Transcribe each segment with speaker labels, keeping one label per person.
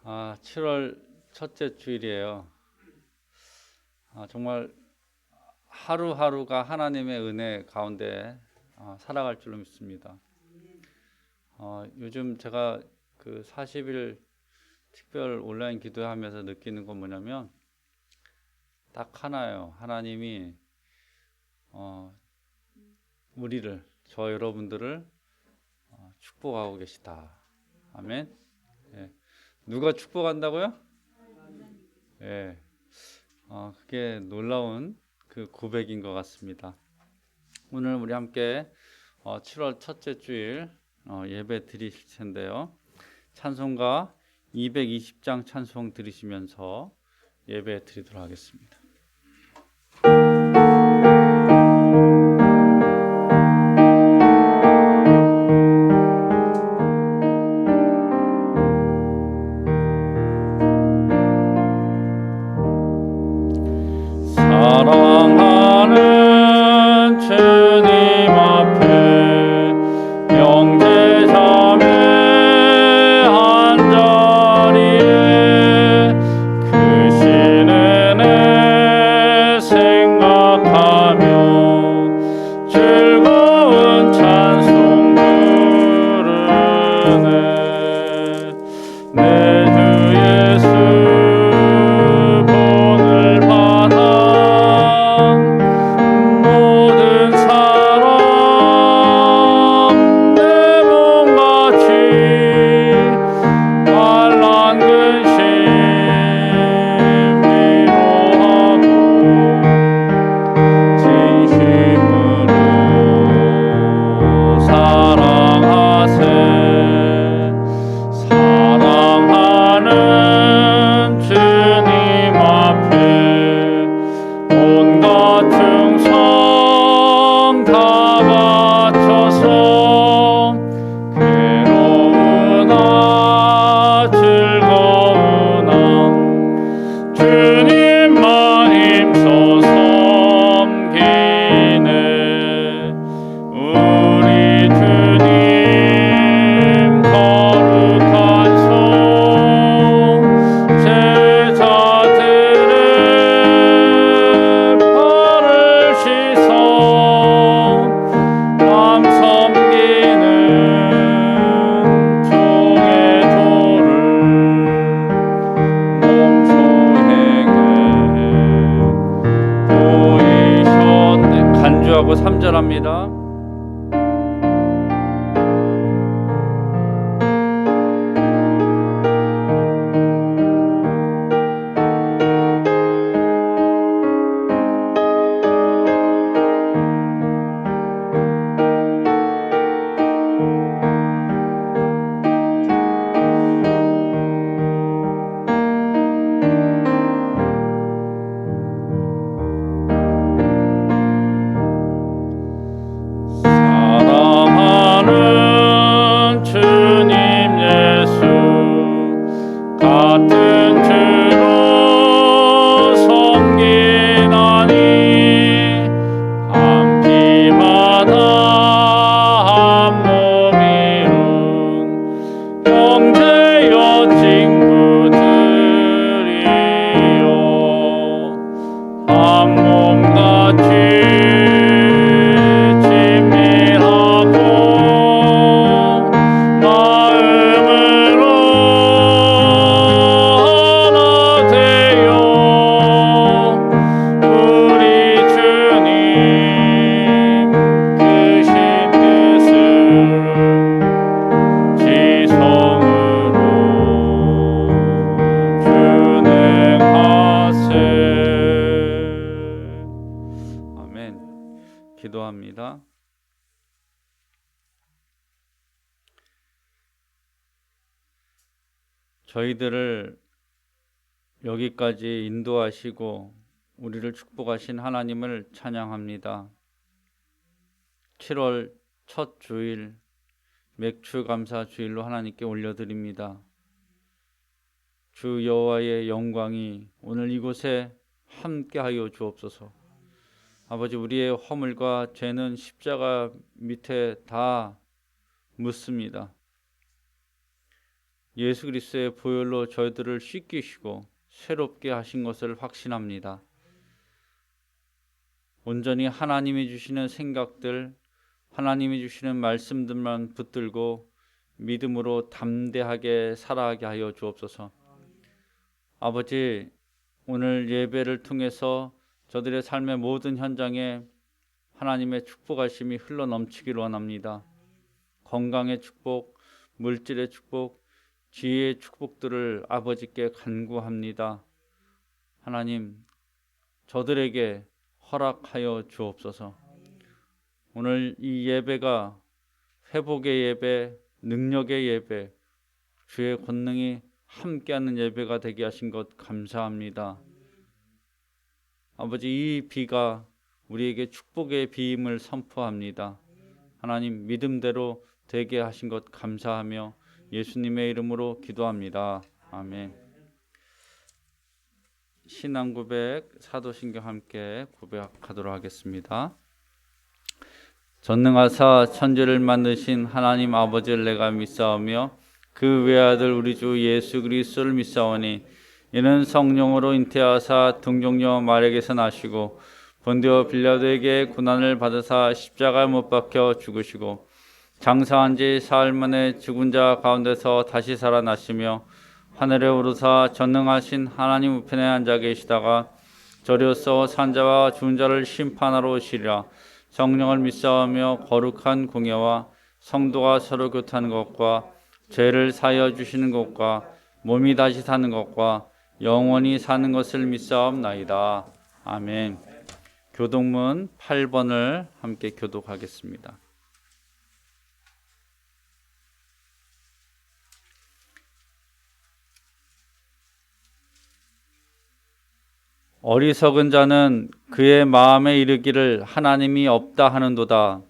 Speaker 1: 7월 첫째 주일이에요. 정말 하루하루가 하나님의 은혜 가운데 살아갈 줄로 믿습니다. 요즘 제가 그 40일 특별 온라인 기도하면서 느끼는 건 뭐냐면 딱 하나예요. 하나님이 우리를, 저 여러분들을 축복하고 계시다. 아멘. 예. 누가 축복한다고요? 예. 그게 놀라운 그 고백인 것 같습니다. 오늘 우리 함께 7월 첫째 주일 예배 드리실 텐데요. 찬송가 220장 찬송 들으시면서 예배 드리도록 하겠습니다. 사랑하는 주님 앞에 영제자매 한자리에 크신 은혜 생각하며 즐거운 찬송 부르네. 내 주 예수 간주하고 3절합니다. 기도합니다. 저희들을 여기까지 인도하시고 우리를 축복하신 하나님을 찬양합니다. 7월 첫 주일 맥주 감사 주일로 하나님께 올려드립니다. 주 여호와의 영광이 오늘 이곳에 함께하여 주옵소서. 아버지, 우리의 허물과 죄는 십자가 밑에 다 묻습니다. 예수 그리스도의 보혈로 저희들을 씻기시고 새롭게 하신 것을 확신합니다. 온전히 하나님이 주시는 생각들, 하나님이 주시는 말씀들만 붙들고 믿음으로 담대하게 살아가게 하여 주옵소서. 아버지, 오늘 예배를 통해서 저들의 삶의 모든 현장에 하나님의 축복하심이 흘러넘치기를 원합니다. 건강의 축복, 물질의 축복, 지혜의 축복들을 아버지께 간구합니다. 하나님, 저들에게 허락하여 주옵소서. 오늘 이 예배가 회복의 예배, 능력의 예배, 주의 권능이 함께하는 예배가 되게 하신 것 감사합니다. 아버지, 이 비가 우리에게 축복의 비임을 선포합니다. 하나님, 믿음대로 되게 하신 것 감사하며 예수님의 이름으로 기도합니다. 아멘. 신앙 고백, 사도신경 함께 고백하도록 하겠습니다. 전능하사 천지를 만드신 하나님 아버지를 내가 믿사오며 그 외아들 우리 주 예수 그리스도를 믿사오니 이는 성령으로 잉태하사 등종녀 마리아에게서 나시고 본디오 빌라도에게 고난을 받으사 십자가에 못 박혀 죽으시고 장사한 지 사흘 만에 죽은 자 가운데서 다시 살아나시며 하늘에 오르사 전능하신 하나님 우편에 앉아 계시다가 저리로서 산자와 죽은 자를 심판하러 오시리라. 성령을 믿사오며 거룩한 공예와 성도가 서로 교통하는 것과 죄를 사하여 주시는 것과 몸이 다시 사는 것과 영원히 사는 것을 믿사옵나이다. 아멘. 교독문 8번을 함께 교독하겠습니다. 어리석은 자는 그의 마음에 이르기를 하나님이 없다 하는도다.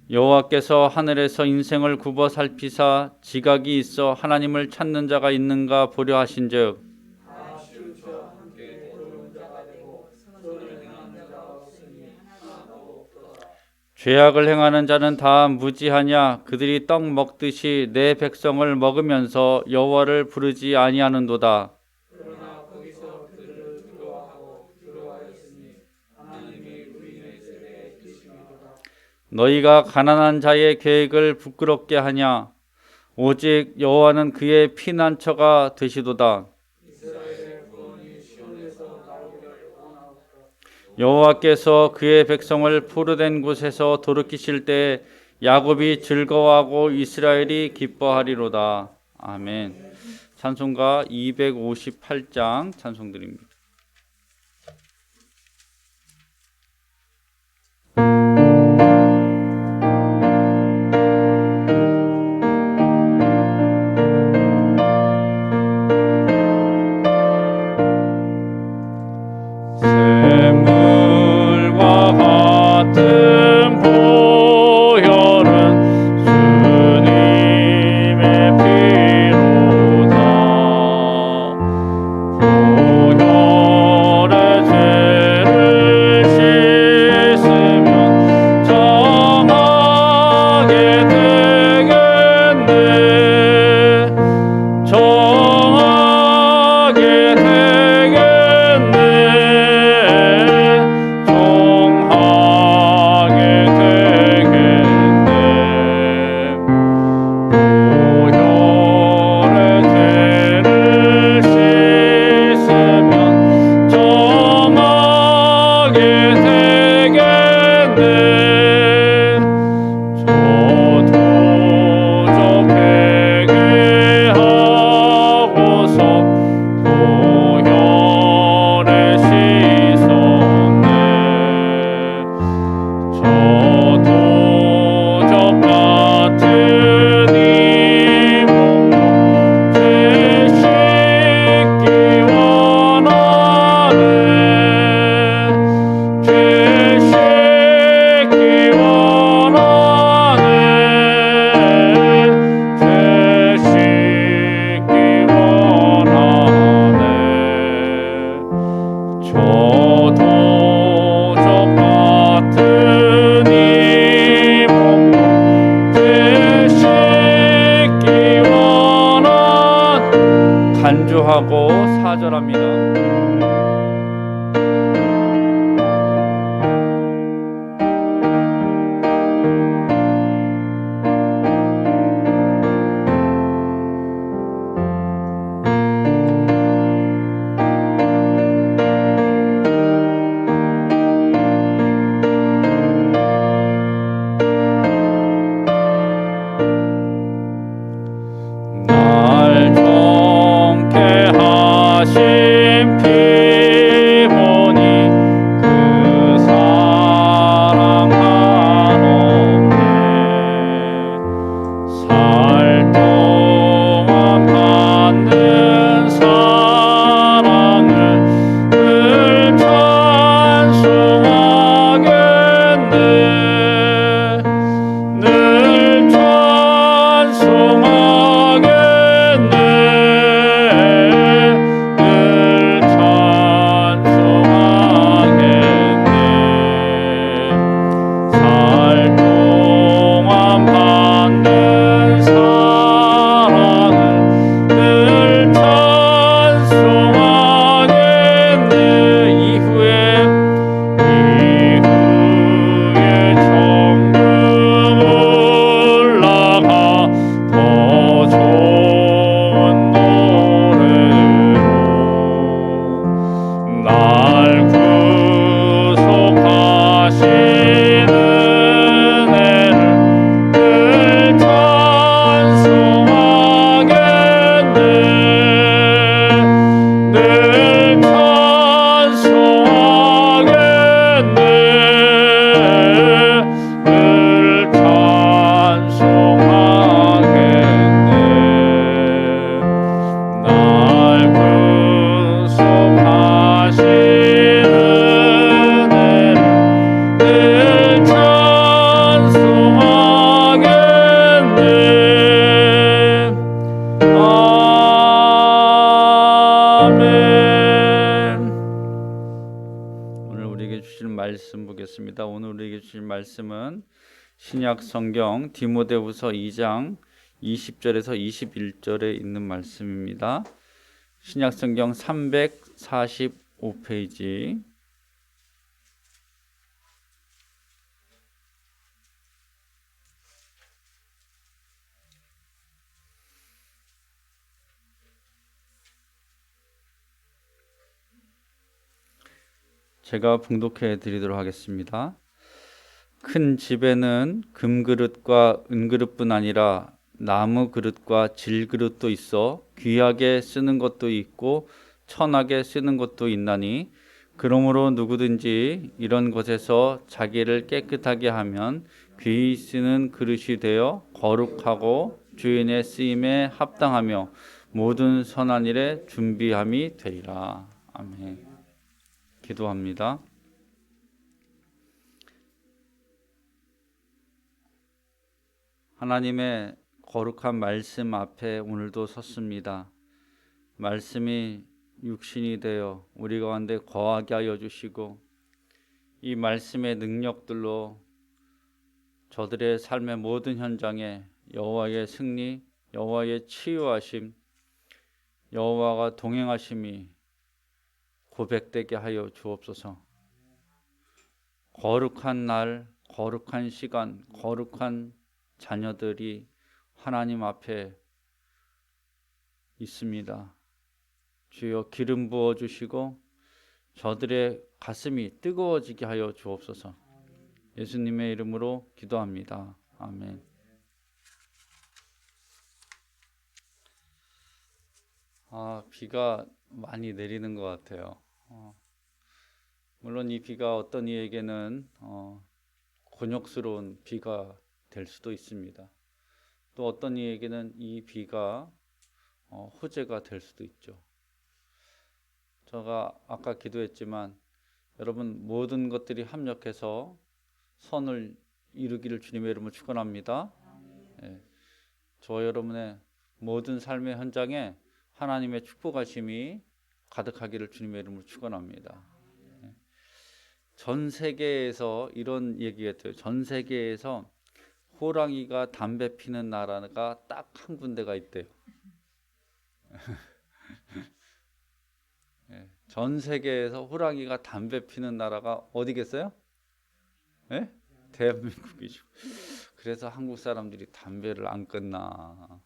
Speaker 1: 여호와께서 하늘에서 인생을 굽어 살피사 지각이 있어 하나님을 찾는 자가 있는가 보려 하신즉 죄악을 행하는 자는 다 무지하냐. 그들이 떡 먹듯이 내 백성을 먹으면서 여호와를 부르지 아니하는도다. 너희가 가난한 자의 계획을 부끄럽게 하냐. 오직 여호와는 그의 피난처가 되시도다. 여호와께서 그의 백성을 포로된 곳에서 돌이키실 때 야곱이 즐거워하고 이스라엘이 기뻐하리로다. 아멘. 찬송가 258장 찬송드립니다. 같은 보혈은 주님의 피로다. 보혈 나누겠습니다. 오늘 우리에게 주신 말씀은 신약 성경 디모데후서 2장 20절에서 21절에 있는 말씀입니다. 신약 성경 345페이지. 제가 봉독해 드리도록 하겠습니다. 큰 집에는 금그릇과 은그릇뿐 아니라 나무 그릇과 질그릇도 있어 귀하게 쓰는 것도 있고 천하게 쓰는 것도 있나니, 그러므로 누구든지 이런 것에서 자기를 깨끗하게 하면 귀히 쓰는 그릇이 되어 거룩하고 주인의 쓰임에 합당하며 모든 선한 일에 준비함이 되리라. 아멘. 기도합니다. 하나님의 거룩한 말씀 앞에 오늘도 섰습니다. 말씀이 육신이 되어 우리 가운데 거하게 하여 주시고, 이 말씀의 능력들로 저들의 삶의 모든 현장에 여호와의 승리, 여호와의 치유하심, 여호와가 동행하심이 고백되게 하여 주옵소서. 거룩한 날, 거룩한 시간, 거룩한 자녀들이 하나님 앞에 있습니다. 주여 기름 부어 주시고 저들의 가슴이 뜨거워지게 하여 주옵소서. 예수님의 이름으로 기도합니다. 아멘. 비가 많이 내리는 것 같아요. 물론 이 비가 어떤 이에게는 곤욕스러운 비가 될 수도 있습니다. 또 어떤 이에게는 이 비가 호재가 될 수도 있죠. 제가 아까 기도했지만 여러분 모든 것들이 합력해서 선을 이루기를 주님의 이름으로 축원합니다. 저와 여러분의 모든 삶의 현장에 하나님의 축복하심이 가득하기를 주님의 이름으로 축원합니다. 전 세계에서 이런 얘기가 있어요. 전 세계에서 호랑이가 담배 피는 나라가 딱 한 군데가 있대요. 전 세계에서 호랑이가 담배 피는 나라가 어디겠어요? 대한민국이죠. 그래서 한국 사람들이 담배를 안 끊나.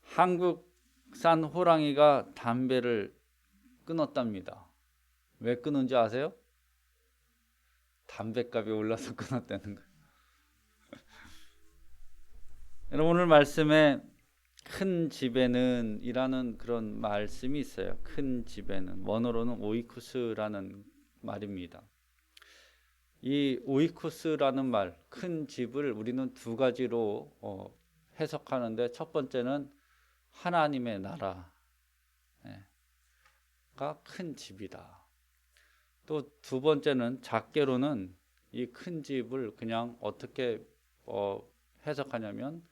Speaker 1: 한국산 호랑이가 담배를 끊었답니다. 왜 끊은지 아세요? 담배값이 올라서 끊었다는 거예요. 여러분, 오늘 말씀에 큰 집에는 이라는 그런 말씀이 있어요. 큰 집에는, 원어로는 오이쿠스라는 말입니다. 이 오이쿠스라는 말, 큰 집을 우리는 두 가지로 해석하는데, 첫 번째는 하나님의 나라가 큰 집이다. 또 두 번째는 작게로는 이 큰 집을 그냥 어떻게 해석하냐면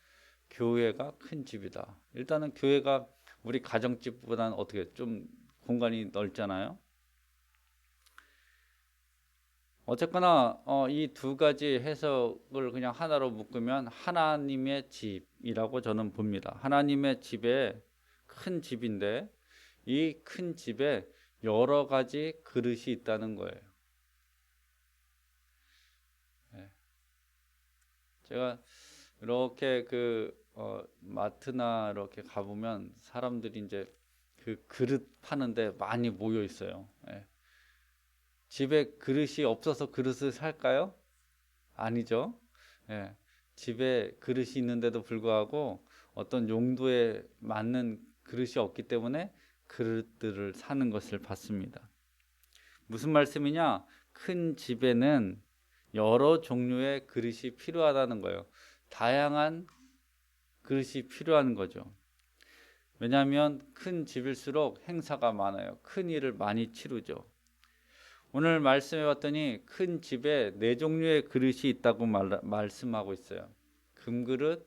Speaker 1: 교회가 큰 집이다. 일단은 교회가 우리 가정집보다는 어떻게 좀 공간이 넓잖아요. 어쨌거나 이 두 가지 해석을 그냥 하나로 묶으면 하나님의 집이라고 저는 봅니다. 하나님의 집에 큰 집인데 이 큰 집에 여러 가지 그릇이 있다는 거예요. 제가 이렇게 마트나 이렇게 가보면 사람들이 이제 그 그릇 파는데 많이 모여 있어요. 집에 그릇이 없어서 그릇을 살까요? 아니죠. 집에 그릇이 있는데도 불구하고 어떤 용도에 맞는 그릇이 없기 때문에 그릇들을 사는 것을 봤습니다. 무슨 말씀이냐? 큰 집에는 여러 종류의 그릇이 필요하다는 거예요. 다양한 그릇이 필요한 거죠. 왜냐하면 큰 집일수록 행사가 많아요. 큰 일을 많이 치르죠. 오늘 말씀해 봤더니 큰 집에 네 종류의 그릇이 있다고 말씀하고 있어요. 금그릇,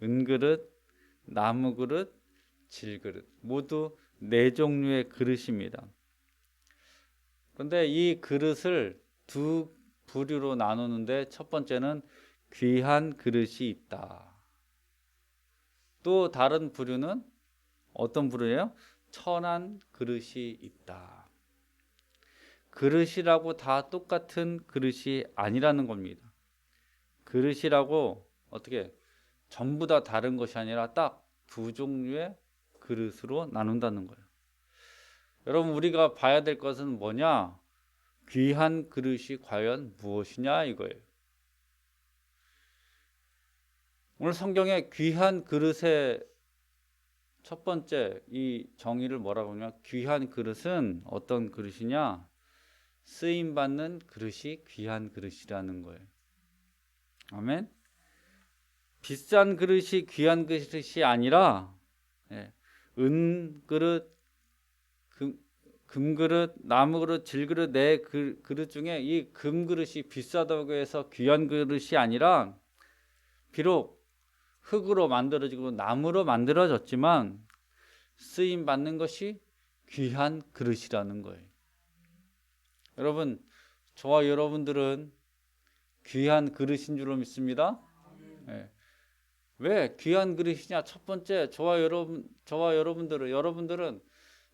Speaker 1: 은그릇, 나무그릇, 질그릇, 모두 네 종류의 그릇입니다. 그런데 이 그릇을 두 부류로 나누는데 첫 번째는 귀한 그릇이 있다. 또 다른 부류는 어떤 부류예요? 천한 그릇이 있다. 그릇이라고 다 똑같은 그릇이 아니라는 겁니다. 그릇이라고 어떻게 전부 다 다른 것이 아니라 딱 두 종류의 그릇으로 나눈다는 거예요. 여러분, 우리가 봐야 될 것은 뭐냐? 귀한 그릇이 과연 무엇이냐 이거예요. 오늘 성경에 귀한 그릇의 첫 번째 이 정의를 뭐라고 하냐면, 귀한 그릇은 어떤 그릇이냐? 쓰임 받는 그릇이 귀한 그릇이라는 거예요. 아멘. 비싼 그릇이 귀한 그릇이 아니라 은 그릇, 금 그릇, 나무 그릇, 질 그릇, 네 그릇 중에 이 금 그릇이 비싸다고 해서 귀한 그릇이 아니라, 비록 흙으로 만들어지고 나무로 만들어졌지만 쓰임 받는 것이 귀한 그릇이라는 거예요. 여러분, 저와 여러분들은 귀한 그릇인 줄로 믿습니다. 왜 귀한 그릇이냐? 첫 번째, 저와 여러분들은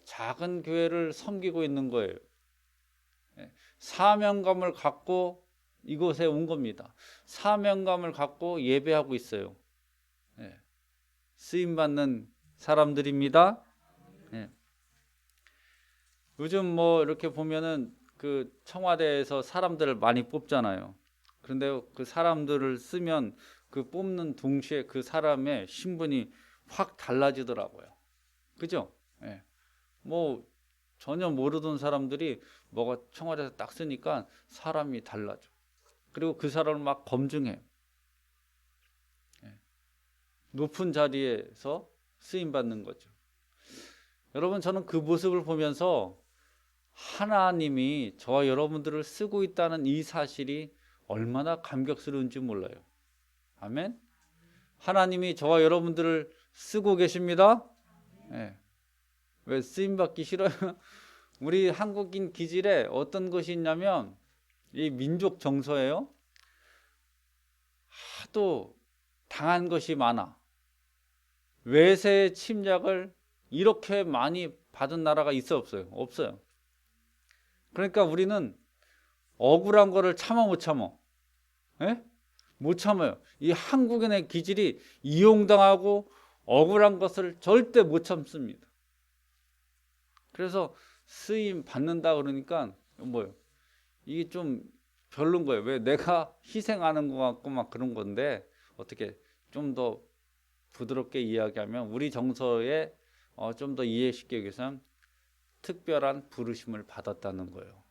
Speaker 1: 작은 교회를 섬기고 있는 거예요. 사명감을 갖고 이곳에 온 겁니다. 사명감을 갖고 예배하고 있어요. 쓰임 받는 사람들입니다. 요즘 뭐 이렇게 보면은 그 청와대에서 사람들을 많이 뽑잖아요. 그런데 그 사람들을 쓰면 그 뽑는 동시에 그 사람의 신분이 확 달라지더라고요. 그죠? 뭐 전혀 모르던 사람들이 뭐가 청와대에서 딱 쓰니까 사람이 달라져. 그리고 그 사람을 막 검증해. 높은 자리에서 쓰임 받는 거죠. 여러분, 저는 그 모습을 보면서 하나님이 저와 여러분들을 쓰고 있다는 이 사실이 얼마나 감격스러운지 몰라요. 아멘. 하나님이 저와 여러분들을 쓰고 계십니다. 왜 쓰임 받기 싫어요? 우리 한국인 기질에 어떤 것이 있냐면, 이 민족 정서예요. 하도 당한 것이 많아. 외세의 침략을 이렇게 많이 받은 나라가 있어 없어요? 없어요. 그러니까 우리는 억울한 거를 참아 못 참아? 못 참아요. 이 한국인의 기질이 이용당하고 억울한 것을 절대 못 참습니다. 그래서 쓰임 받는다 그러니까 뭐예요? 이게 좀 별론 거예요. 왜? 내가 희생하는 것 같고 막 그런 건데, 어떻게 좀 더 부드럽게 이야기하면 우리 정서에 좀 더 이해시키기 위해서는 특별한 부르심을 받았다는 거예요.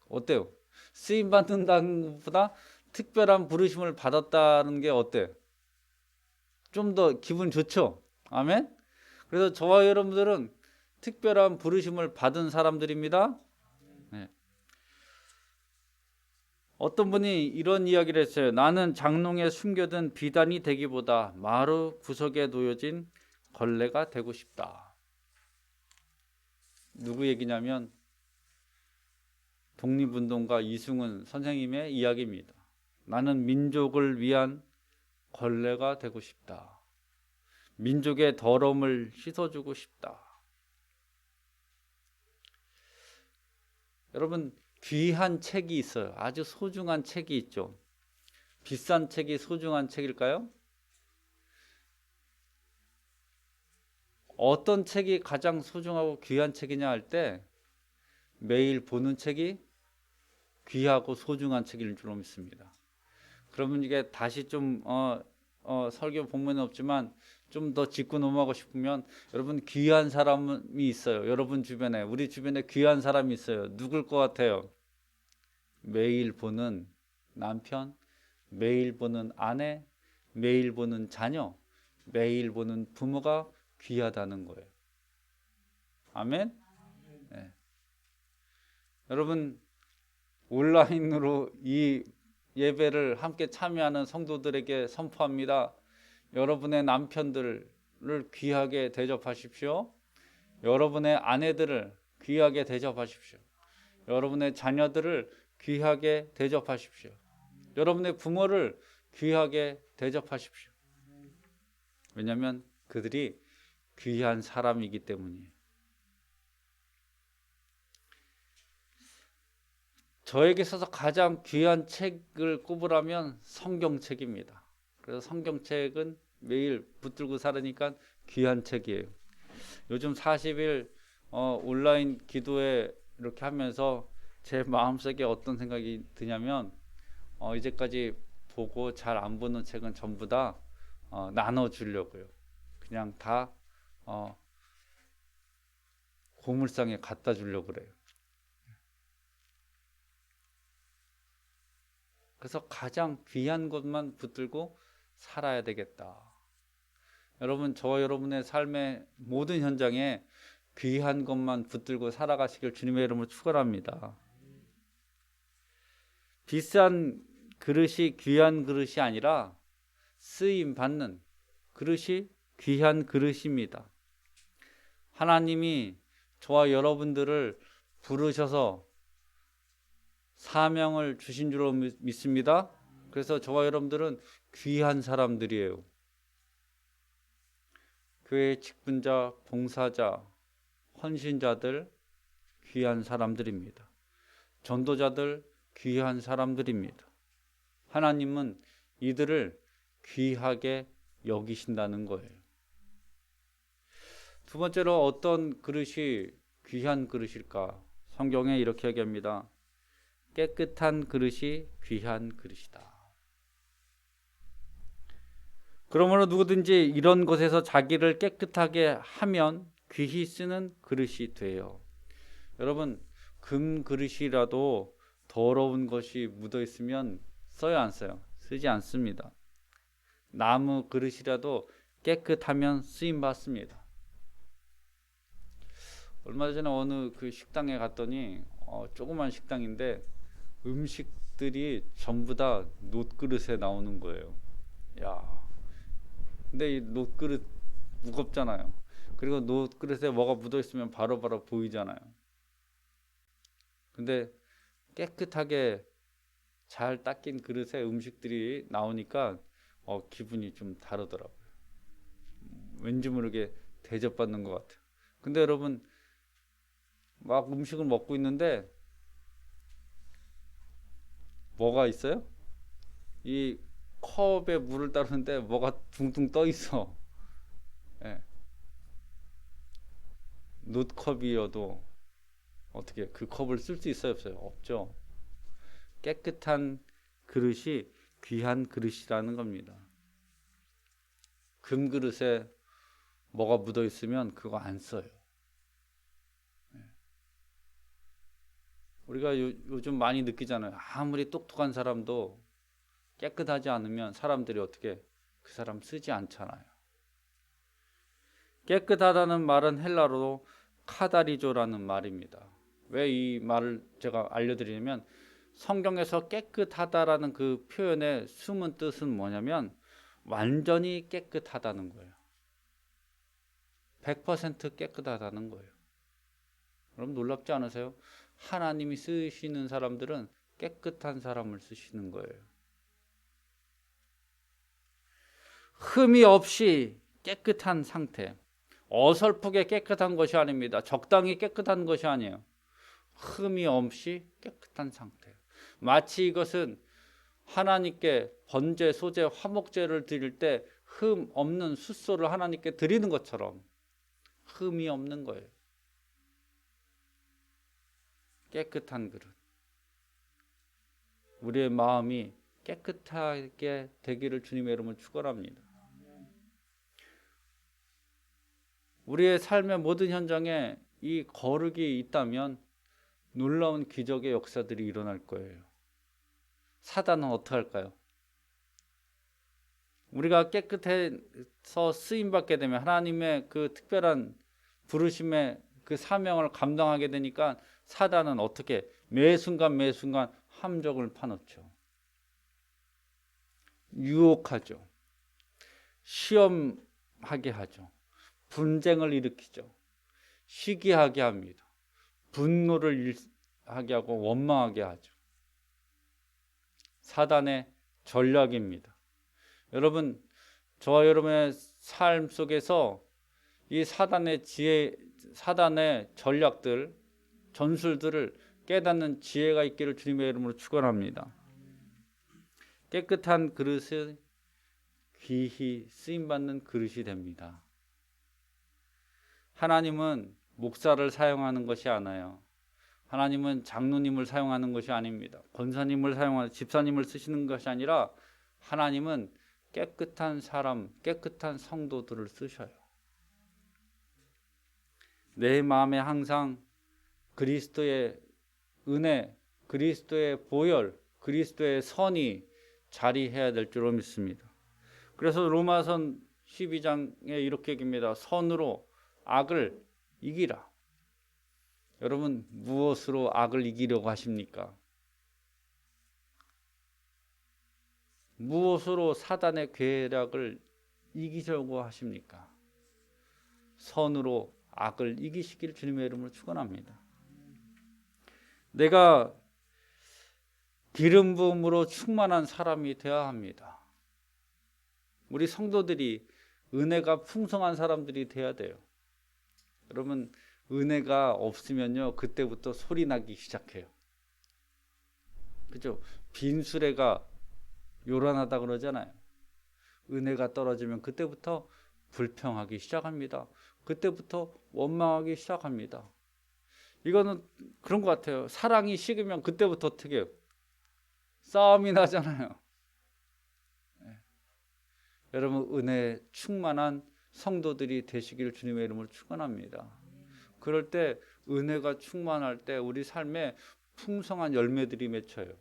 Speaker 1: 어때요? 쓰임 받는다는 것보다 특별한 부르심을 받았다는 게 어때요? 좀 더 기분 좋죠? 아멘? 그래서 저와 여러분들은 특별한 부르심을 받은 사람들입니다. 어떤 분이 이런 이야기를 했어요. 나는 장롱에 숨겨둔 비단이 되기보다 마루 구석에 놓여진 걸레가 되고 싶다. 누구 얘기냐면 독립운동가 이승훈 선생님의 이야기입니다. 나는 민족을 위한 걸레가 되고 싶다. 민족의 더러움을 씻어주고 싶다. 여러분, 귀한 책이 있어요. 아주 소중한 책이 있죠. 비싼 책이 소중한 책일까요? 어떤 책이 가장 소중하고 귀한 책이냐 할 때, 매일 보는 책이 귀하고 소중한 책일 줄로 믿습니다. 그러면 이게 다시 좀 설교 본문은 없지만 좀 더 짚고 넘어가고 싶으면, 여러분, 귀한 사람이 있어요. 여러분 주변에, 우리 주변에 귀한 사람이 있어요. 누굴 것 같아요? 매일 보는 남편, 매일 보는 아내, 매일 보는 자녀, 매일 보는 부모가 귀하다는 거예요. 아멘? 여러분, 온라인으로 이 예배를 함께 참여하는 성도들에게 선포합니다. 여러분의 남편들을 귀하게 대접하십시오. 여러분의 아내들을 귀하게 대접하십시오. 여러분의 자녀들을 귀하게 대접하십시오. 여러분의 부모를 귀하게 대접하십시오. 왜냐하면 그들이 귀한 사람이기 때문이에요. 저에게 있어서 가장 귀한 책을 꼽으라면 성경책입니다. 그래서 성경책은 매일 붙들고 살으니까 귀한 책이에요. 요즘 40일 온라인 기도회 이렇게 하면서 제 마음속에 어떤 생각이 드냐면 이제까지 보고 잘 안 보는 책은 전부 다 나눠주려고요. 그냥 다 고물상에 갖다 주려고 그래요. 그래서 가장 귀한 것만 붙들고 살아야 되겠다. 여러분, 저와 여러분의 삶의 모든 현장에 귀한 것만 붙들고 살아가시길 주님의 이름으로 축원합니다. 비싼 그릇이 귀한 그릇이 아니라 쓰임 받는 그릇이 귀한 그릇입니다. 하나님이 저와 여러분들을 부르셔서 사명을 주신 줄로 믿습니다. 그래서 저와 여러분들은 귀한 사람들이에요. 교회의 직분자, 봉사자, 헌신자들 귀한 사람들입니다. 전도자들 귀한 사람들입니다. 하나님은 이들을 귀하게 여기신다는 거예요. 두 번째로 어떤 그릇이 귀한 그릇일까? 성경에 이렇게 얘기합니다. 깨끗한 그릇이 귀한 그릇이다. 그러므로 누구든지 이런 곳에서 자기를 깨끗하게 하면 귀히 쓰는 그릇이 돼요. 여러분, 금 그릇이라도 더러운 것이 묻어 있으면 써요, 안 써요? 쓰지 않습니다. 나무 그릇이라도 깨끗하면 쓰임 받습니다. 얼마 전에 어느 그 식당에 갔더니 조그만 식당인데 음식들이 전부 다 놋그릇에 나오는 거예요. 야, 근데 이 놋그릇 무겁잖아요. 그리고 놋그릇에 뭐가 묻어 있으면 바로바로 보이잖아요. 근데 깨끗하게 잘 닦인 그릇에 음식들이 나오니까 기분이 좀 다르더라고요. 왠지 모르게 대접받는 것 같아요. 근데 여러분, 막 음식을 먹고 있는데 뭐가 있어요? 이 컵에 물을 따르는데 뭐가 둥둥 떠 있어. 예. 놋컵이어도 어떻게 그 컵을 쓸 수 있어요, 없어요? 없죠. 깨끗한 그릇이 귀한 그릇이라는 겁니다. 금 그릇에 뭐가 묻어 있으면 그거 안 써요. 우리가 요즘 많이 느끼잖아요. 아무리 똑똑한 사람도 깨끗하지 않으면 사람들이 어떻게 그 사람 쓰지 않잖아요. 깨끗하다는 말은 헬라어로 카다리조라는 말입니다. 왜 이 말을 제가 알려드리냐면 성경에서 깨끗하다라는 그 표현의 숨은 뜻은 뭐냐면 완전히 깨끗하다는 거예요. 100% 깨끗하다는 거예요. 여러분 놀랍지 않으세요? 하나님이 쓰시는 사람들은 깨끗한 사람을 쓰시는 거예요. 흠이 없이 깨끗한 상태. 어설프게 깨끗한 것이 아닙니다. 적당히 깨끗한 것이 아니에요. 흠이 없이 깨끗한 상태. 마치 이것은 하나님께 번제, 소제, 화목제를 드릴 때 흠 없는 숫소를 하나님께 드리는 것처럼 흠이 없는 거예요. 깨끗한 그릇. 우리의 마음이 깨끗하게 되기를 주님의 이름으로 축원합니다. 우리의 삶의 모든 현장에 이 거룩이 있다면 놀라운 기적의 역사들이 일어날 거예요. 사단은 어떻게 할까요? 우리가 깨끗해서 쓰임받게 되면 하나님의 그 특별한 부르심의 그 사명을 감당하게 되니까 사단은 어떻게 매 순간 함정을 파놓죠. 유혹하죠. 시험하게 하죠. 분쟁을 일으키죠. 시기하게 합니다. 분노를 하게 하고 원망하게 하죠. 사단의 전략입니다. 여러분, 저와 여러분의 삶 속에서 이 사단의 지혜, 사단의 전략들, 전술들을 깨닫는 지혜가 있기를 주님의 이름으로 축원합니다. 깨끗한 그릇은 귀히 쓰임받는 그릇이 됩니다. 하나님은 목사를 사용하는 것이 아니에요. 하나님은 장로님을 사용하는 것이 아닙니다. 권사님을 사용하는, 집사님을 쓰시는 것이 아니라 하나님은 깨끗한 사람, 깨끗한 성도들을 쓰셔요. 내 마음에 항상 그리스도의 은혜, 그리스도의 보혈, 그리스도의 선이 자리해야 될 줄로 믿습니다. 그래서 로마서 12장에 이렇게 얘기합니다. 선으로 악을 이기라. 여러분, 무엇으로 악을 이기려고 하십니까? 무엇으로 사단의 괴략을 이기려고 하십니까? 선으로 악을 이기시길 주님의 이름으로 축원합니다. 내가 기름 부음으로 충만한 사람이 되어야 합니다. 우리 성도들이 은혜가 풍성한 사람들이 되어야 돼요. 여러분, 은혜가 없으면요, 그때부터 소리 나기 시작해요. 그죠? 빈수레가 요란하다 그러잖아요. 은혜가 떨어지면 그때부터 불평하기 시작합니다. 그때부터 원망하기 시작합니다. 이거는 그런 것 같아요. 사랑이 식으면 그때부터 어떻게 해요? 싸움이 나잖아요. 네. 여러분, 은혜 충만한 성도들이 되시기를 주님의 이름으로 축원합니다. 그럴 때 은혜가 충만할 때 우리 삶에 풍성한 열매들이 맺혀요.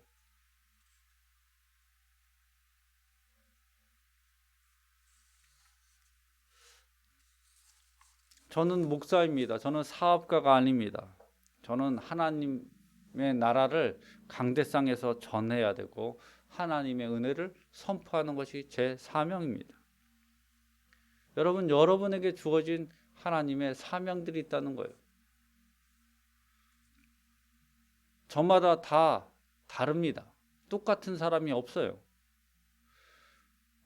Speaker 1: 저는 목사입니다. 저는 사업가가 아닙니다. 저는 하나님의 나라를 강대상에서 전해야 되고 하나님의 은혜를 선포하는 것이 제 사명입니다. 여러분, 여러분에게 주어진 하나님의 사명들이 있다는 거예요. 저마다 다 다릅니다. 똑같은 사람이 없어요.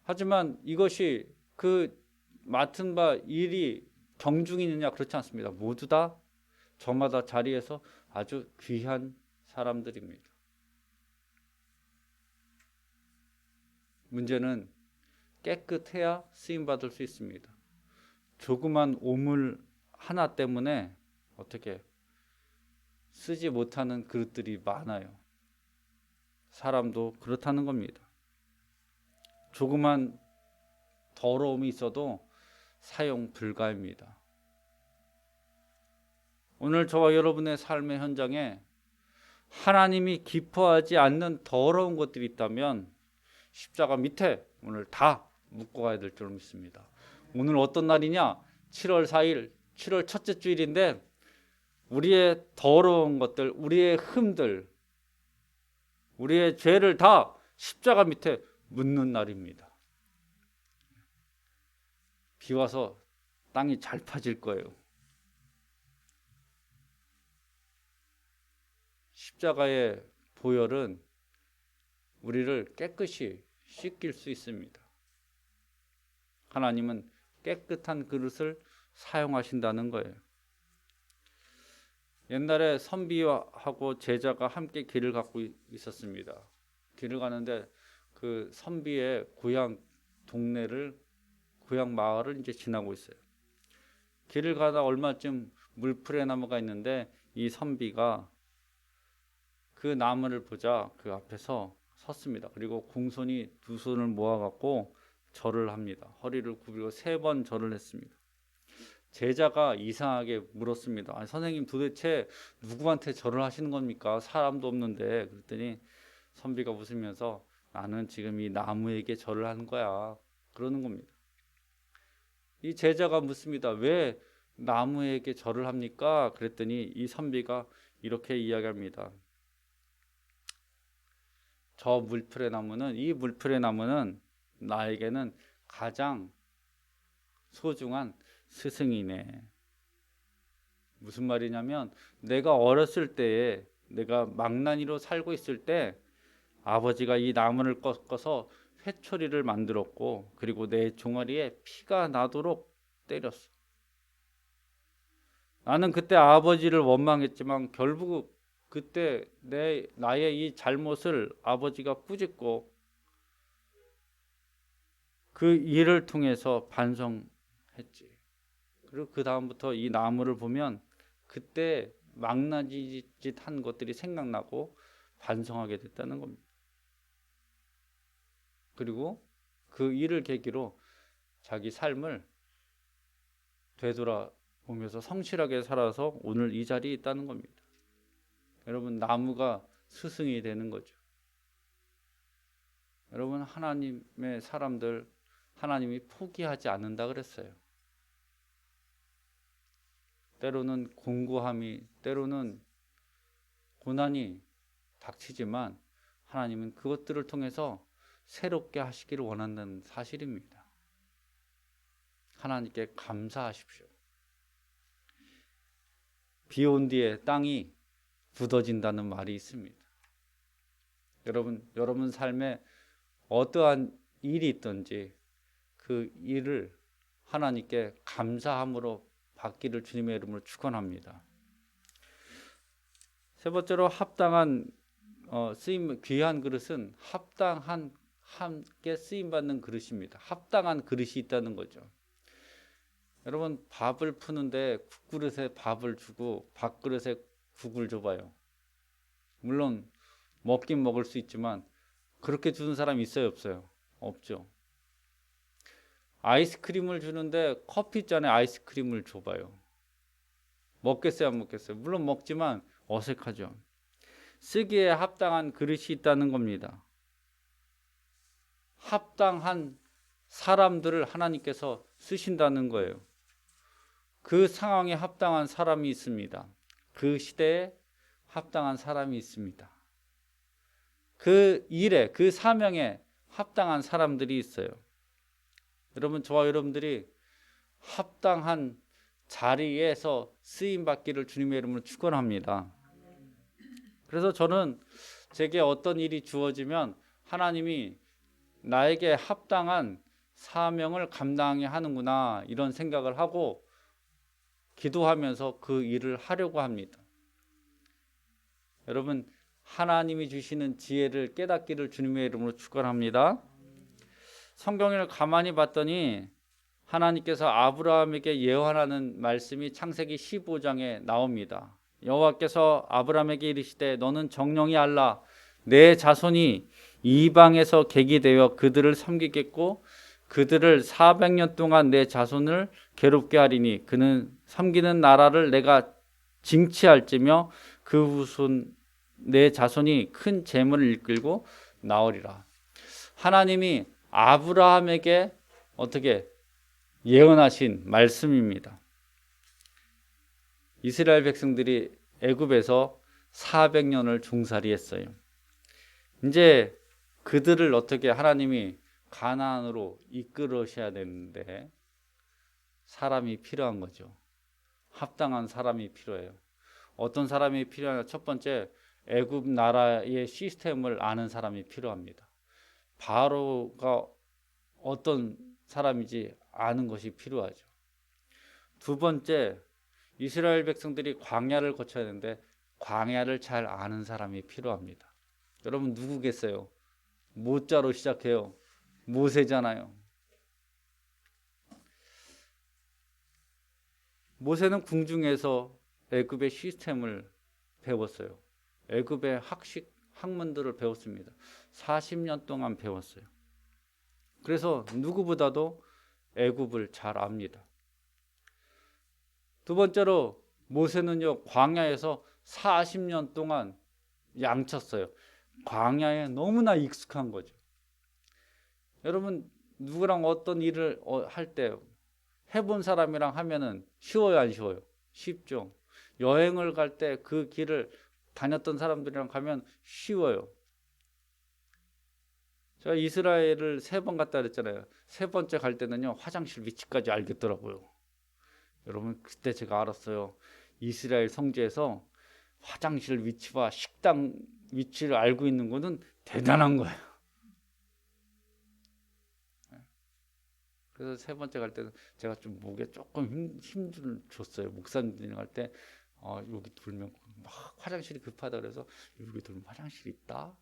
Speaker 1: 하지만 이것이 그 맡은 바 일이 경중이 있느냐, 그렇지 않습니다. 모두 다 저마다 자리에서 아주 귀한 사람들입니다. 문제는 깨끗해야 쓰임받을 수 있습니다. 조그만 오물 하나 때문에 어떻게 쓰지 못하는 그릇들이 많아요. 사람도 그렇다는 겁니다. 조그만 더러움이 있어도 사용 불가입니다. 오늘 저와 여러분의 삶의 현장에 하나님이 기뻐하지 않는 더러운 것들이 있다면 십자가 밑에 오늘 다 묶고 가야 될 줄 믿습니다. 오늘 어떤 날이냐? 7월 4일, 7월 첫째 주일인데 우리의 더러운 것들, 우리의 흠들, 우리의 죄를 다 십자가 밑에 묻는 날입니다. 비 와서 땅이 잘 파질 거예요. 십자가의 보혈은 우리를 깨끗이 씻길 수 있습니다. 하나님은 깨끗한 그릇을 사용하신다는 거예요. 옛날에 선비하고 제자가 함께 길을 갖고 있었습니다. 길을 가는데 그 선비의 고향 동네를, 고향 마을을 이제 지나고 있어요. 길을 가다 얼마쯤 물풀의 나무가 있는데 이 선비가 그 나무를 보자 그 앞에서 섰습니다. 그리고 공손히 두 손을 모아갖고 절을 합니다. 허리를 굽히고 3번 절을 했습니다. 제자가 이상하게 물었습니다. 아니, 선생님 도대체 누구한테 절을 하시는 겁니까? 사람도 없는데. 그랬더니 선비가 웃으면서 나는 지금 이 나무에게 절을 하는 거야. 그러는 겁니다. 이 제자가 묻습니다. 왜 나무에게 절을 합니까? 그랬더니 이 선비가 이렇게 이야기합니다. 저 물풀의 나무는, 이 물풀의 나무는 나에게는 가장 소중한 스승이네. 무슨 말이냐면 내가 어렸을 때에 내가 망나니로 살고 있을 때 아버지가 이 나무를 꺾어서 회초리를 만들었고 그리고 내 종아리에 피가 나도록 때렸어. 나는 그때 아버지를 원망했지만 결국 그때 나의 이 잘못을 아버지가 꾸짖고 그 일을 통해서 반성했지. 그리고 그 다음부터 이 나무를 보면 그때 망나니짓 한 것들이 생각나고 반성하게 됐다는 겁니다. 그리고 그 일을 계기로 자기 삶을 되돌아보면서 성실하게 살아서 오늘 이 자리에 있다는 겁니다. 여러분, 나무가 스승이 되는 거죠. 여러분, 하나님의 사람들 하나님이 포기하지 않는다 그랬어요. 때로는 공고함이, 때로는 고난이 닥치지만 하나님은 그것들을 통해서 새롭게 하시기를 원한다는 사실입니다. 하나님께 감사하십시오. 비 온 뒤에 땅이 굳어진다는 말이 있습니다. 여러분 삶에 어떠한 일이 있든지 그 일을 하나님께 감사함으로 받기를 주님의 이름으로 축원합니다. 세 번째로 합당한 쓰임, 귀한 그릇은 함께 쓰임 받는 그릇입니다. 합당한 그릇이 있다는 거죠. 여러분, 밥을 푸는데 국그릇에 밥을 주고 밥그릇에 국을 줘봐요. 물론 먹긴 먹을 수 있지만 그렇게 주는 사람이 있어요, 없어요? 없죠. 아이스크림을 주는데 커피잔에 아이스크림을 줘봐요. 먹겠어요, 안 먹겠어요? 물론 먹지만 어색하죠. 쓰기에 합당한 그릇이 있다는 겁니다. 합당한 사람들을 하나님께서 쓰신다는 거예요. 그 상황에 합당한 사람이 있습니다. 그 시대에 합당한 사람이 있습니다. 그 일에, 그 사명에 합당한 사람들이 있어요. 여러분, 저와 여러분들이 합당한 자리에서 쓰임 받기를 주님의 이름으로 축원합니다. 그래서 저는 제게 어떤 일이 주어지면 하나님이 나에게 합당한 사명을 감당해야 하는구나 이런 생각을 하고 기도하면서 그 일을 하려고 합니다. 여러분, 하나님이 주시는 지혜를 깨닫기를 주님의 이름으로 축원합니다. 성경을 가만히 봤더니 하나님께서 아브라함에게 예언하는 말씀이 창세기 15장에 나옵니다. 여호와께서 아브라함에게 이르시되 너는 정령이 알라 내 자손이 이방에서 객이되어 그들을 섬기겠고 그들을 400년 동안 내 자손을 괴롭게 하리니 그는 섬기는 나라를 내가 징치할지며 그 후손 내 자손이 큰 재물을 이끌고 나오리라. 하나님이 아브라함에게 어떻게 예언하신 말씀입니다. 이스라엘 백성들이 애굽에서 400년을 종살이했어요. 이제 그들을 어떻게 하나님이 가나안으로 이끌으셔야 되는데 사람이 필요한 거죠. 합당한 사람이 필요해요. 어떤 사람이 필요하냐? 첫 번째, 애굽 나라의 시스템을 아는 사람이 필요합니다. 바로가 어떤 사람인지 아는 것이 필요하죠. 두 번째, 이스라엘 백성들이 광야를 거쳐야 되는데 광야를 잘 아는 사람이 필요합니다. 여러분 누구겠어요? 모자로 시작해요. 모세잖아요. 모세는 궁중에서 애굽의 시스템을 배웠어요. 애굽의 학문들을 배웠습니다. 40년 동안 배웠어요. 그래서 누구보다도 애굽을 잘 압니다. 두 번째로 모세는요 광야에서 40년 동안 양쳤어요. 광야에 너무나 익숙한 거죠. 여러분 누구랑 어떤 일을 할 때 해본 사람이랑 하면은 쉬워요, 안 쉬워요? 쉽죠. 여행을 갈 때 그 길을 다녔던 사람들이랑 가면 쉬워요. 제가 이스라엘을 3번 갔다 그랬잖아요. 3번째 갈 때는요 화장실 위치까지 알겠더라고요. 여러분 그때 제가 알았어요. 이스라엘 성지에서 화장실 위치와 식당 위치를 알고 있는 거는 대단한 거예요. 그래서 세 번째 갈 때는 제가 좀 목에 조금 힘을 줬어요. 목사님들이 갈 때 여기 돌면 막 화장실이 급하다 그래서 여기 돌면 화장실 있다.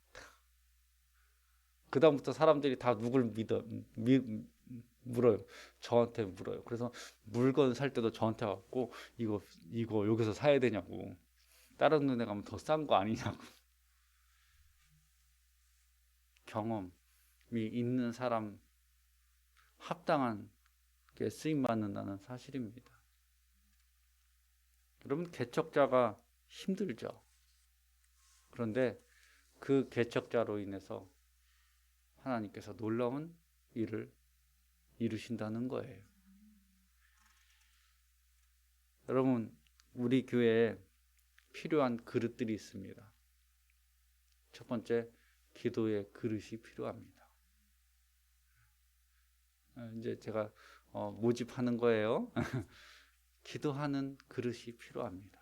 Speaker 1: 그 다음부터 사람들이 다 누굴 물어요. 저한테 물어요. 그래서 물건 살 때도 저한테 와갖고 이거 여기서 사야 되냐고. 다른 눈에 가면 더 싼 거 아니냐고. 경험이 있는 사람 합당한 게 쓰임 받는다는 사실입니다. 여러분, 개척자가 힘들죠. 그런데 그 개척자로 인해서 하나님께서 놀라운 일을 이루신다는 거예요. 여러분, 우리 교회에 필요한 그릇들이 있습니다. 첫 번째, 기도의 그릇이 필요합니다. 이제 제가 모집하는 거예요. 기도하는 그릇이 필요합니다.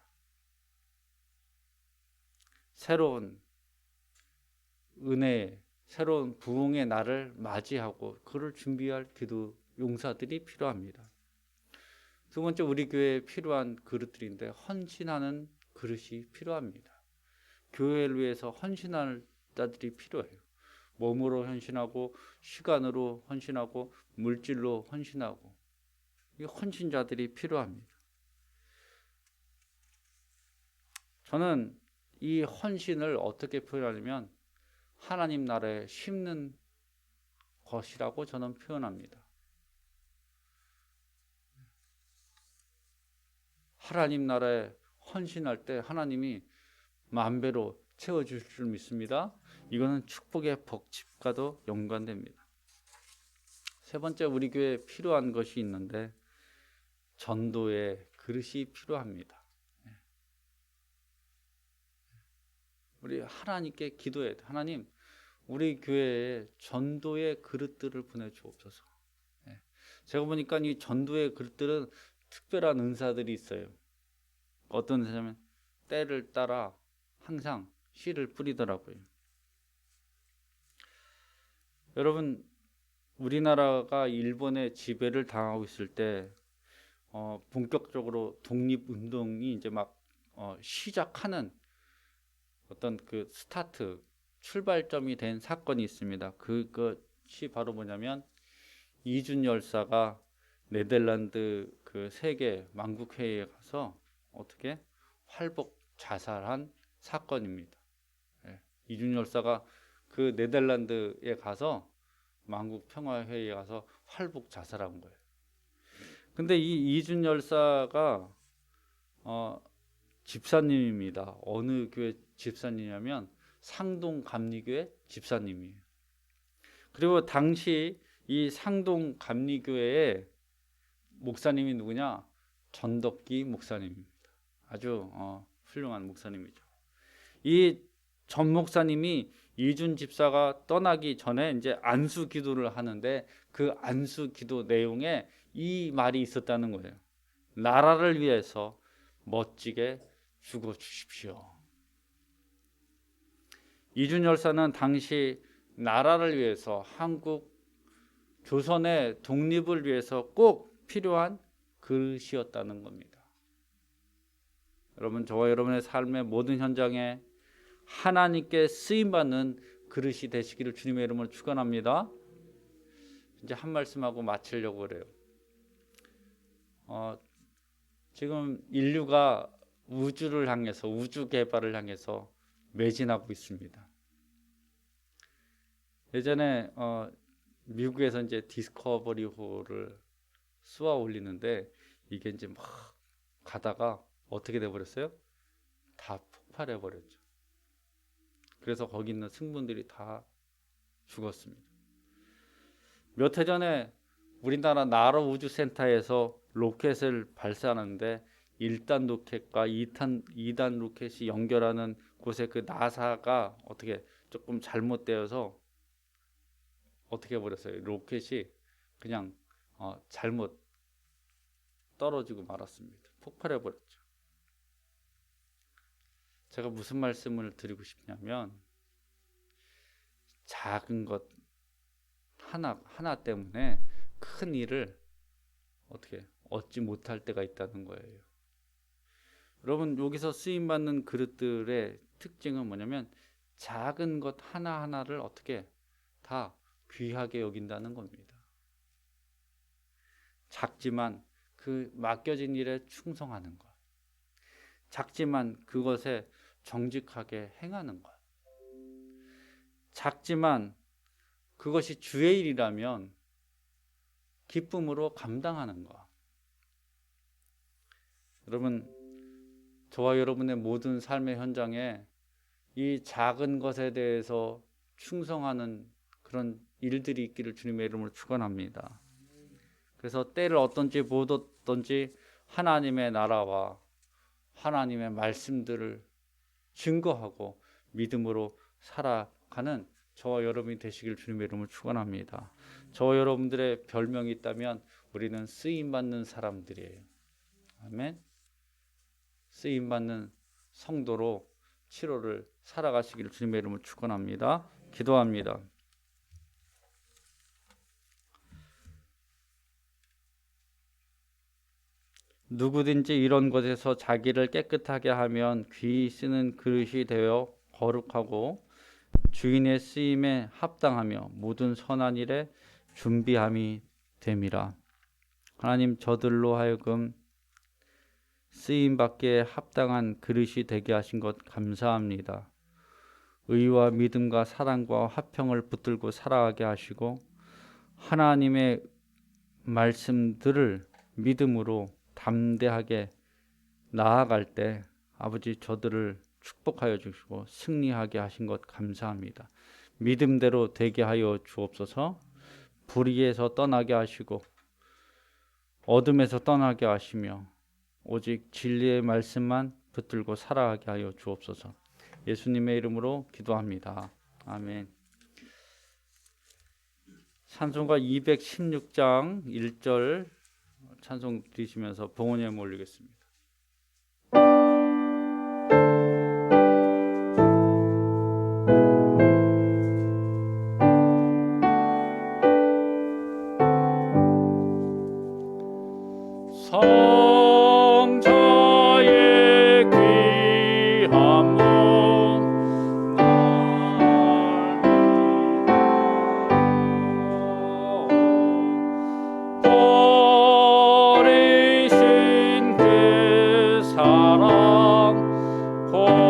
Speaker 1: 새로운 은혜, 새로운 부흥의 날을 맞이하고 그를 준비할 기도 용사들이 필요합니다. 두 번째, 우리 교회에 필요한 그릇들인데 헌신하는 그릇이 필요합니다. 교회를 위해서 헌신할 자들이 필요해요. 몸으로 헌신하고 시간으로 헌신하고 물질로 헌신하고 이 헌신자들이 필요합니다. 저는 이 헌신을 어떻게 표현하냐면 하나님 나라에 심는 것이라고 저는 표현합니다. 하나님 나라에 헌신할 때 하나님이 만배로 채워줄 줄 믿습니다. 이거는 축복의 복집과도 연관됩니다. 세 번째, 우리 교회에 필요한 것이 있는데 전도의 그릇이 필요합니다. 우리 하나님께 기도해야 돼. 하나님, 우리 교회에 전도의 그릇들을 보내주옵소서. 제가 보니까 이 전도의 그릇들은 특별한 은사들이 있어요. 어떤 은사냐면 때를 따라 항상 씨를 뿌리더라고요. 여러분, 우리나라가 일본의 지배를 당하고 있을 때 본격적으로 독립운동이 이제 막 시작하는 어떤 그 스타트 출발점이 된 사건이 있습니다. 그것이 바로 뭐냐면 이준 열사가 네덜란드 그 세계 만국회의에 가서 어떻게 활복 자살한 사건입니다. 이준 열사가 그 네덜란드에 가서 만국 평화회의에 가서 활복 자살한 거예요. 근데 이 이준 열사가 집사님입니다. 어느 교회 집사님이냐면 상동 감리교회 집사님이에요. 그리고 당시 이 상동 감리교회의 목사님이 누구냐? 전덕기 목사님입니다. 아주 훌륭한 목사님이죠. 이 전 목사님이 이준 집사가 떠나기 전에 이제 안수 기도를 하는데 그 안수 기도 내용에 이 말이 있었다는 거예요. 나라를 위해서 멋지게 죽어 주십시오. 이준 열사는 당시 나라를 위해서 한국 조선의 독립을 위해서 꼭 필요한 그릇이었다는 겁니다. 여러분, 저와 여러분의 삶의 모든 현장에 하나님께 쓰임받는 그릇이 되시기를 주님의 이름으로 축원합니다. 이제 한 말씀하고 마치려고 그래요. 지금 인류가 우주를 향해서 우주 개발을 향해서 매진하고 있습니다. 예전에 미국에서 이제 디스커버리호를 쏘아 올리는데 이게 이제 막 가다가 어떻게 돼 버렸어요? 다 폭발해 버렸죠. 그래서 거기 있는 승무원들이 다 죽었습니다. 몇 해 전에 우리나라 나로 우주센터에서 로켓을 발사하는데 1단 로켓과 2단 로켓이 연결하는 곳에 그 나사가 어떻게 조금 잘못되어서 어떻게 해버렸어요? 로켓이 그냥 잘못 떨어지고 말았습니다. 폭발해버렸죠. 제가 무슨 말씀을 드리고 싶냐면 작은 것 하나 때문에 큰 일을 어떻게 얻지 못할 때가 있다는 거예요. 여러분, 여기서 쓰임 받는 그릇들의 특징은 뭐냐면 작은 것 하나하나를 어떻게 다 귀하게 여긴다는 겁니다. 작지만 그 맡겨진 일에 충성하는 것, 작지만 그것에 정직하게 행하는 것, 작지만 그것이 주의 일이라면 기쁨으로 감당하는 것. 여러분, 저와 여러분의 모든 삶의 현장에 이 작은 것에 대해서 충성하는 그런 일들이 있기를 주님의 이름으로 축원합니다. 그래서 때를 어떤지 못 어떤지 하나님의 나라와 하나님의 말씀들을 증거하고 믿음으로 살아가는 저와 여러분이 되시길 주님의 이름으로 축원합니다. 저와 여러분들의 별명이 있다면 우리는 쓰임받는 사람들이에요. 아멘. 쓰임받는 성도로 7월을 살아가시기를 주님의 이름으로 축원합니다. 기도합니다. 누구든지 이런 것에서 자기를 깨끗하게 하면 귀히 쓰는 그릇이 되어 거룩하고 주인의 쓰임에 합당하며 모든 선한 일에 준비함이 됨이라. 하나님, 저들로 하여금 쓰임받기에 합당한 그릇이 되게 하신 것 감사합니다. 의와 믿음과 사랑과 화평을 붙들고 살아가게 하시고 하나님의 말씀들을 믿음으로 담대하게 나아갈 때 아버지, 저들을 축복하여 주시고 승리하게 하신 것 감사합니다. 믿음대로 되게 하여 주옵소서. 불의에서 떠나게 하시고 어둠에서 떠나게 하시며 오직 진리의 말씀만 붙들고 살아가게 하여 주옵소서. 예수님의 이름으로 기도합니다. 아멘. 찬송가 216장 1절 찬송 드리시면서 봉헌에 올리겠습니다. 성자의 귀한 몸 버리신 그 사랑 고마워라.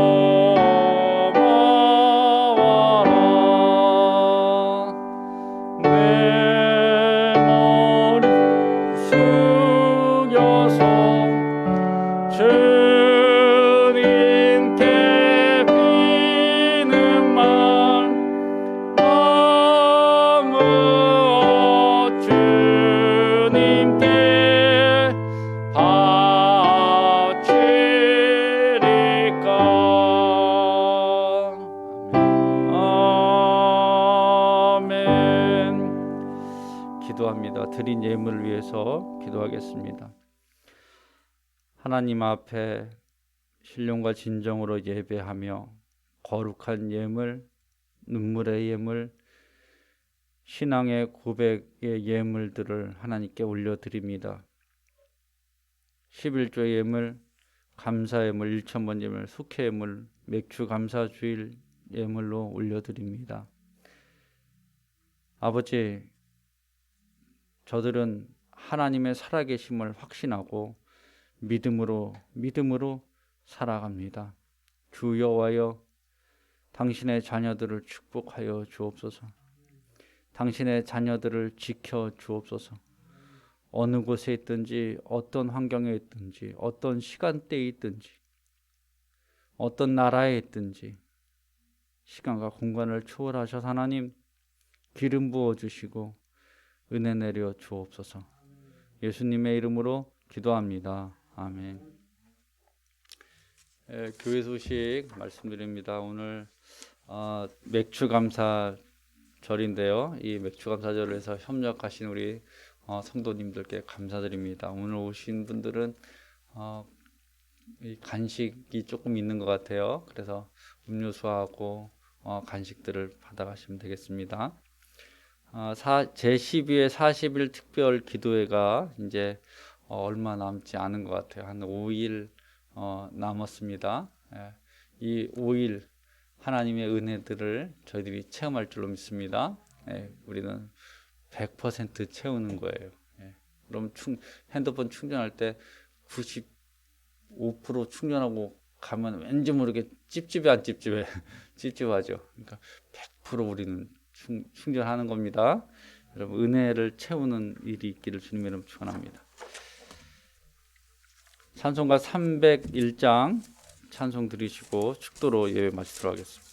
Speaker 1: 내 머리 숙여서 주님께 비는 말 너무 주님께 바치리까. 아멘. 기도합니다. 드린 예물을 위해서 기도하겠습니다. 하나님 앞에 신령과 진정으로 예배하며 거룩한 예물, 눈물의 예물, 신앙의 고백의 예물들을 하나님께 올려드립니다. 11조 예물, 감사 예물, 1,000번 예물, 숙회 예물, 맥주 감사 주일 예물로 올려드립니다. 아버지, 저들은 하나님의 살아계심을 확신하고 믿음으로 살아갑니다. 주 여호와여, 당신의 자녀들을 축복하여 주옵소서. 당신의 자녀들을 지켜 주옵소서. 어느 곳에 있든지 어떤 환경에 있든지 어떤 시간대에 있든지 어떤 나라에 있든지 시간과 공간을 초월하셔서 하나님 기름 부어 주시고 은혜 내려 주옵소서. 예수님의 이름으로 기도합니다. 아멘. 교회 소식 말씀드립니다. 오늘 맥주 감사절인데요. 이 맥주 감사절을 해서 협력하신 우리 성도님들께 감사드립니다. 오늘 오신 분들은 이 간식이 조금 있는 것 같아요. 그래서 음료수하고 간식들을 받아가시면 되겠습니다. 제12회 40일 특별 기도회가 이제 얼마 남지 않은 것 같아요. 한 5일 남았습니다. 예, 이 5일 하나님의 은혜들을 저희들이 체험할 줄로 믿습니다. 예, 우리는 100% 채우는 거예요. 예, 그럼 핸드폰 충전할 때 95% 충전하고 가면 왠지 모르게 찝찝해 안 찝찝해? 찝찝하죠. 그러니까 100% 우리는 충전하는 겁니다. 여러분 은혜를 채우는 일이 있기를 주님의 이름으로 축원합니다. 찬송가 301장 찬송 드리시고 축도로 예배 마치도록 하겠습니다.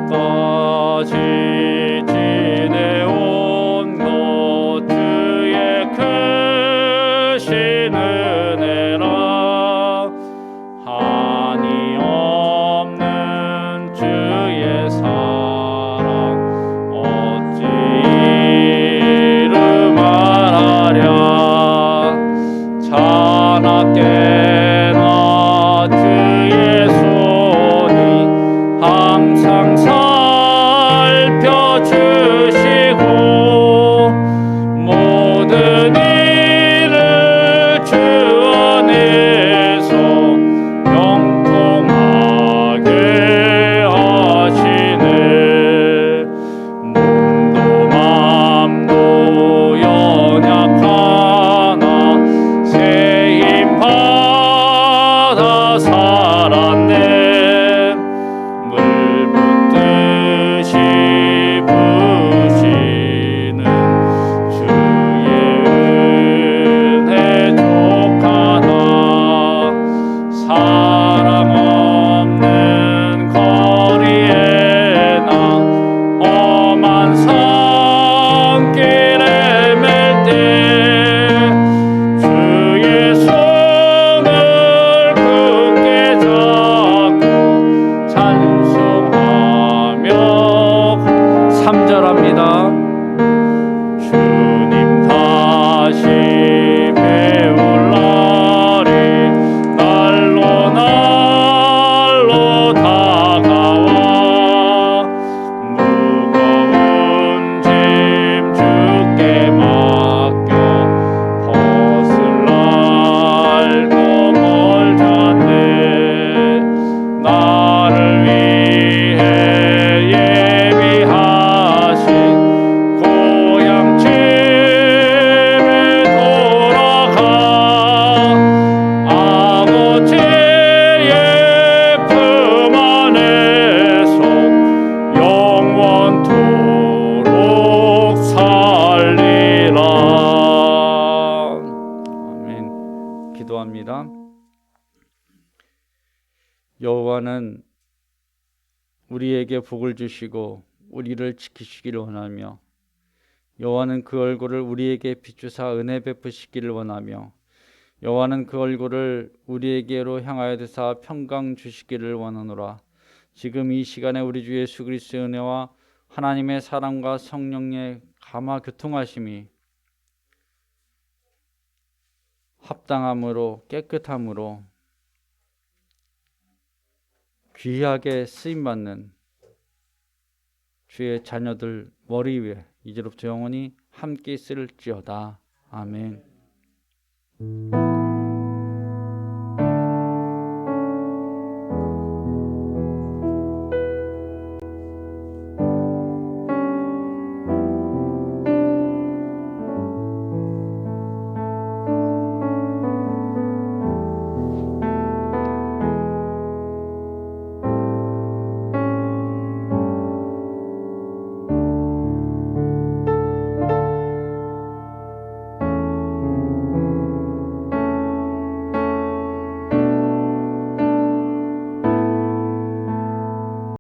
Speaker 1: 지금까지 지내온 것 주의 크신 은혜라 한이 없는 주의 사랑 어찌 이루 말하랴 자나깨나 주의 손이 항상 살펴주시고 모든 일을 주 안에서 영통하게 하시네. 몸도 맘도 연약하나 새 힘 받아 살았네. 물 붓듯이 부시는 주의 은혜 족하다. 사랑 없는 거리에 나 험한 산길에 맬 때 주의 손을 굳게 잡고 찬송하며 3절합니다. 주님 다시 배울 날이 날로 날로 다가와 무거운 짐 주께 맡겨 벗을 날도 멀잖네. 나를 위해 예비하신 고향 집에 돌아가 아버지의 품 안에서 영원토록 살리라. 아멘. 기도합니다. 여호와는 우리에게 복을 주시고 우리를 지키시기를 원하며 여호와는 그 얼굴을 우리에게 비추사 은혜 베푸시기를 원하며 여호와는 그 얼굴을 우리에게로 향하여 드사 평강 주시기를 원하노라. 지금 이 시간에 우리 주 예수 그리스도의 은혜와 하나님의 사랑과 성령의 감화 교통하심이 합당함으로 깨끗함으로 귀하게 쓰임받는 주의 자녀들 머리 위에 이제로부터 영원히 함께 있을지어다. 아멘.